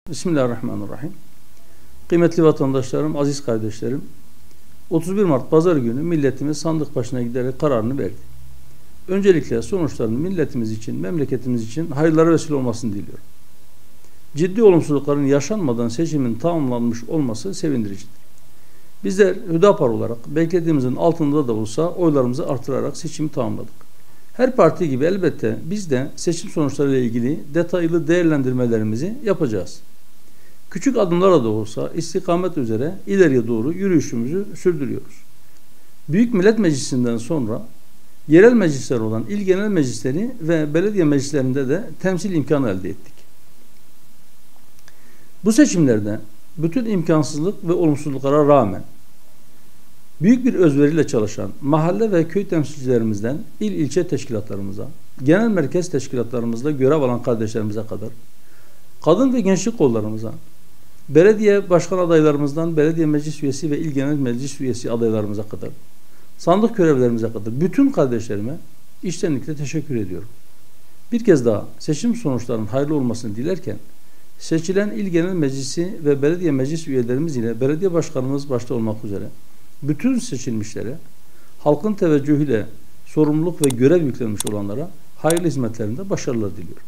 Bismillahirrahmanirrahim. Kıymetli vatandaşlarım, aziz kardeşlerim, 31 Mart Pazar günü milletimiz sandık başına giderek kararını verdi. Öncelikle sonuçlarının milletimiz için, memleketimiz için hayırlara vesile olmasını diliyorum. Ciddi olumsuzlukların yaşanmadan seçimin tamamlanmış olması sevindiricidir. Bizler Hüdapar olarak beklediğimizin altında da olsa oylarımızı artırarak seçimi tamamladık. Her parti gibi elbette biz de seçim sonuçlarıyla ilgili detaylı değerlendirmelerimizi yapacağız. Küçük adımlarla da olsa istikamet üzere ileriye doğru yürüyüşümüzü sürdürüyoruz. Büyük Millet Meclisi'nden sonra yerel meclisler olan il genel meclisleri ve belediye meclislerinde de temsil imkanı elde ettik. Bu seçimlerde bütün imkansızlık ve olumsuzluklara rağmen büyük bir özveriyle çalışan mahalle ve köy temsilcilerimizden ilçe teşkilatlarımıza, genel merkez teşkilatlarımızda görev alan kardeşlerimize kadar, kadın ve gençlik kollarımıza, belediye başkan adaylarımızdan belediye meclis üyesi ve il genel meclis üyesi adaylarımıza kadar, sandık görevlerimize kadar bütün kardeşlerime içtenlikle teşekkür ediyorum. Bir kez daha seçim sonuçlarının hayırlı olmasını dilerken, seçilen il genel meclisi ve belediye meclis üyelerimiz ile belediye başkanımız başta olmak üzere bütün seçilmişlere, halkın teveccühüyle sorumluluk ve görev yüklenmiş olanlara hayırlı hizmetlerinde başarılar diliyorum.